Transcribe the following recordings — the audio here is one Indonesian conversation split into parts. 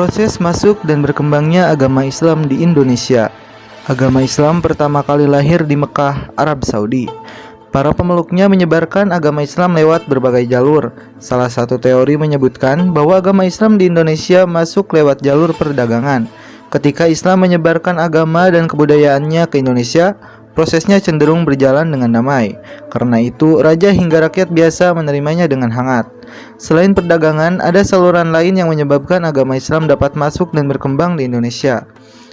Proses masuk dan berkembangnya agama Islam di Indonesia. Agama Islam pertama kali lahir di Mekah, Arab Saudi. Para pemeluknya menyebarkan agama Islam lewat berbagai jalur. Salah satu teori menyebutkan bahwa agama Islam di Indonesia masuk lewat jalur perdagangan. Ketika Islam menyebarkan agama dan kebudayaannya ke Indonesia, prosesnya cenderung berjalan dengan damai. Karena itu, raja hingga rakyat biasa menerimanya dengan hangat. Selain perdagangan, ada saluran lain yang menyebabkan agama Islam dapat masuk dan berkembang di Indonesia.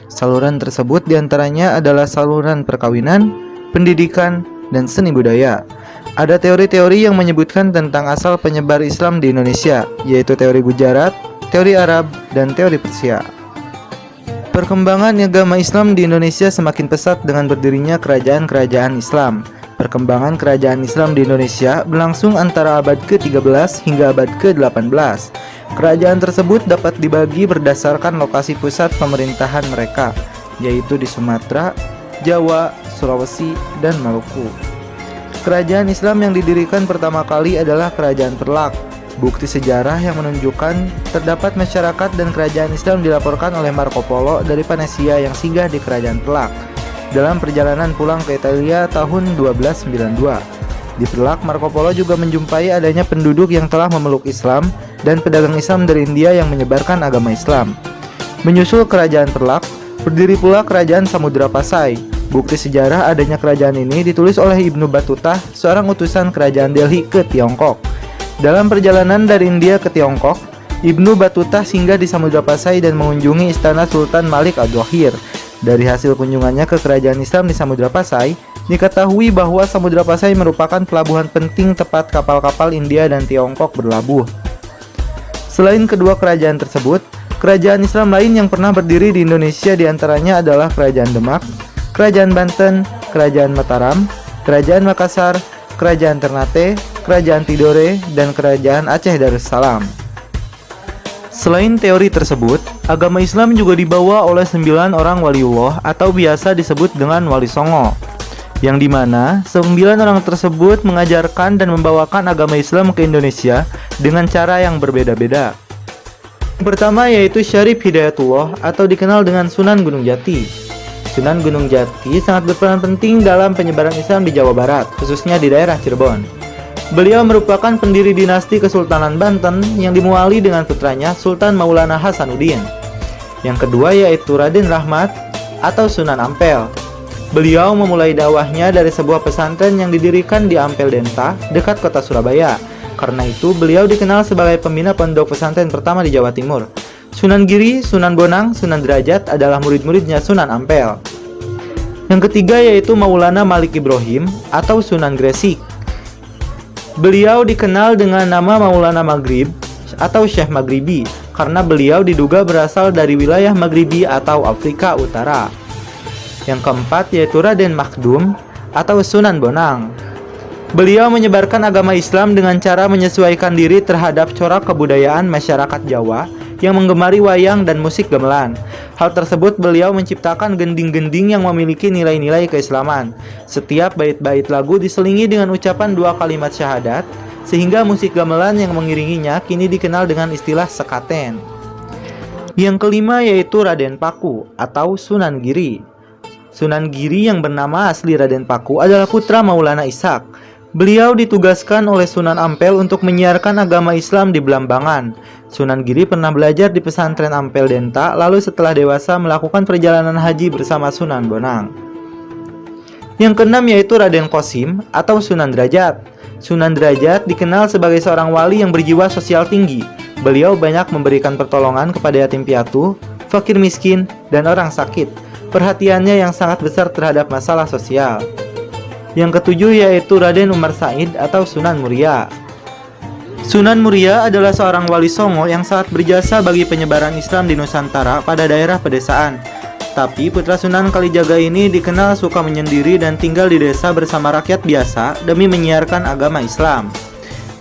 Saluran tersebut diantaranya adalah saluran perkawinan, pendidikan, dan seni budaya. Ada teori-teori yang menyebutkan tentang asal penyebar Islam di Indonesia, yaitu teori Gujarat, teori Arab, dan teori Persia. Perkembangan agama Islam di Indonesia semakin pesat dengan berdirinya kerajaan-kerajaan Islam. Perkembangan kerajaan Islam di Indonesia berlangsung antara abad ke-13 hingga abad ke-18. Kerajaan tersebut dapat dibagi berdasarkan lokasi pusat pemerintahan mereka, yaitu di Sumatera, Jawa, Sulawesi, dan Maluku. Kerajaan Islam yang didirikan pertama kali adalah Kerajaan Perlak. Bukti sejarah yang menunjukkan terdapat masyarakat dan kerajaan Islam dilaporkan oleh Marco Polo dari Venesia yang singgah di Kerajaan Perlak dalam perjalanan pulang ke Italia tahun 1292. Di Perlak, Marco Polo juga menjumpai adanya penduduk yang telah memeluk Islam dan pedagang Islam dari India yang menyebarkan agama Islam. Menyusul Kerajaan Perlak, berdiri pula Kerajaan Samudra Pasai. Bukti sejarah adanya kerajaan ini ditulis oleh Ibnu Battuta, seorang utusan Kerajaan Delhi ke Tiongkok. Dalam perjalanan dari India ke Tiongkok, Ibnu Battuta singgah di Samudra Pasai dan mengunjungi istana Sultan Malik Ad-Dwahir. Dari hasil kunjungannya ke kerajaan Islam di Samudra Pasai, diketahui bahwa Samudra Pasai merupakan pelabuhan penting tempat kapal-kapal India dan Tiongkok berlabuh. Selain kedua kerajaan tersebut, kerajaan Islam lain yang pernah berdiri di Indonesia diantaranya adalah Kerajaan Demak, Kerajaan Banten, Kerajaan Mataram, Kerajaan Makassar, Kerajaan Ternate, Kerajaan Tidore, dan Kerajaan Aceh Darussalam. Selain teori tersebut, agama Islam juga dibawa oleh 9 orang waliullah atau biasa disebut dengan Wali Songo, yang dimana 9 orang tersebut mengajarkan dan membawakan agama Islam ke Indonesia dengan cara yang berbeda-beda. Yang pertama yaitu Syarif Hidayatullah atau dikenal dengan Sunan Gunung Jati. Sunan Gunung Jati sangat berperan penting dalam penyebaran Islam di Jawa Barat, khususnya di daerah Cirebon. Beliau merupakan pendiri dinasti Kesultanan Banten yang dimuali dengan putranya Sultan Maulana Hasanuddin. Yang kedua yaitu Raden Rahmat atau Sunan Ampel. Beliau memulai dakwahnya dari sebuah pesantren yang didirikan di Ampel Denta, dekat kota Surabaya. Karena itu beliau dikenal sebagai pembina pondok pesantren pertama di Jawa Timur. Sunan Giri, Sunan Bonang, Sunan Derajat adalah murid-muridnya Sunan Ampel. Yang ketiga yaitu Maulana Malik Ibrahim atau Sunan Gresik. Beliau dikenal dengan nama Maulana Maghrib atau Syekh Maghribi karena beliau diduga berasal dari wilayah Maghribi atau Afrika Utara. Yang keempat yaitu Raden Makdum atau Sunan Bonang. Beliau menyebarkan agama Islam dengan cara menyesuaikan diri terhadap corak kebudayaan masyarakat Jawa yang menggemari wayang dan musik gamelan. Hal tersebut beliau menciptakan gending-gending yang memiliki nilai-nilai keislaman. Setiap bait-bait lagu diselingi dengan ucapan 2 kalimat syahadat, sehingga musik gamelan yang mengiringinya kini dikenal dengan istilah sekaten. Yang kelima yaitu Raden Paku atau Sunan Giri. Sunan Giri yang bernama asli Raden Paku adalah putra Maulana Ishak. Beliau ditugaskan oleh Sunan Ampel untuk menyiarkan agama Islam di Belambangan. Sunan Giri pernah belajar di pesantren Ampel Denta, lalu setelah dewasa melakukan perjalanan haji bersama Sunan Bonang. Yang keenam yaitu Raden Qasim atau Sunan Derajat. Sunan Derajat dikenal sebagai seorang wali yang berjiwa sosial tinggi. Beliau banyak memberikan pertolongan kepada yatim piatu, fakir miskin, dan orang sakit. Perhatiannya yang sangat besar terhadap masalah sosial. Yang ketujuh yaitu Raden Umar Said atau Sunan Muria. Sunan Muria adalah seorang wali songo yang sangat berjasa bagi penyebaran Islam di Nusantara pada daerah pedesaan. Tapi putra Sunan Kalijaga ini dikenal suka menyendiri dan tinggal di desa bersama rakyat biasa demi menyiarkan agama Islam.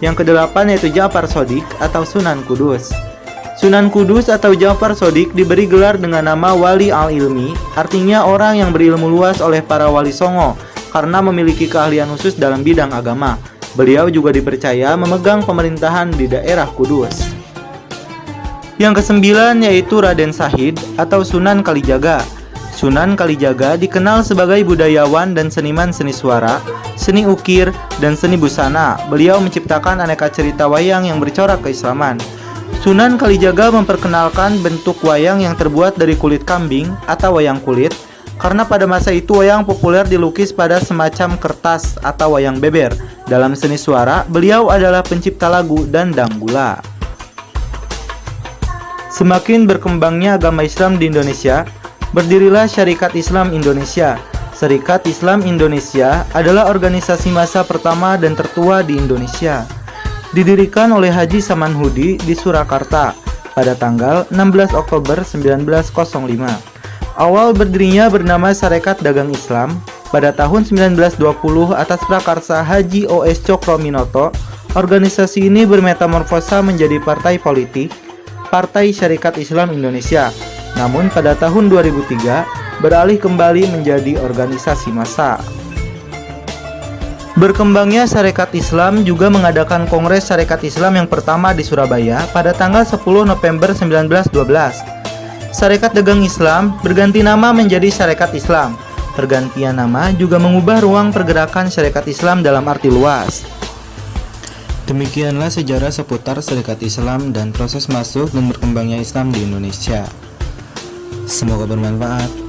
Yang kedelapan yaitu Ja'far Shodiq atau Sunan Kudus. Sunan Kudus atau Ja'far Shodiq diberi gelar dengan nama Wali Al-Ilmi, artinya orang yang berilmu luas oleh para wali songo karena memiliki keahlian khusus dalam bidang agama. Beliau juga dipercaya memegang pemerintahan di daerah Kudus. Yang kesembilan yaitu Raden Shahid atau Sunan Kalijaga. Sunan Kalijaga dikenal sebagai budayawan dan seniman seni suara, seni ukir, dan seni busana. Beliau menciptakan aneka cerita wayang yang bercorak keislaman. Sunan Kalijaga memperkenalkan bentuk wayang yang terbuat dari kulit kambing atau wayang kulit, karena pada masa itu wayang populer dilukis pada semacam kertas atau wayang beber. Dalam seni suara, beliau adalah pencipta lagu dan danggula. Semakin berkembangnya agama Islam di Indonesia, berdirilah Syarikat Islam Indonesia. Syarikat Islam Indonesia adalah organisasi massa pertama dan tertua di Indonesia. Didirikan oleh Haji Samanhudi di Surakarta pada tanggal 16 Oktober 1905. Awal berdirinya bernama Sarekat Dagang Islam. Pada tahun 1920 atas prakarsa Haji O.S. Cokro-Minoto, organisasi ini bermetamorfosa menjadi partai politik, Partai Syarikat Islam Indonesia. Namun pada tahun 2003 beralih kembali menjadi organisasi massa. Berkembangnya Syarikat Islam juga mengadakan Kongres Syarikat Islam yang pertama di Surabaya pada tanggal 10 November 1912. Syarikat Dagang Islam berganti nama menjadi Syarikat Islam. Pergantian nama juga mengubah ruang pergerakan Syarikat Islam dalam arti luas. Demikianlah sejarah seputar Syarikat Islam dan proses masuk dan berkembangnya Islam di Indonesia. Semoga bermanfaat.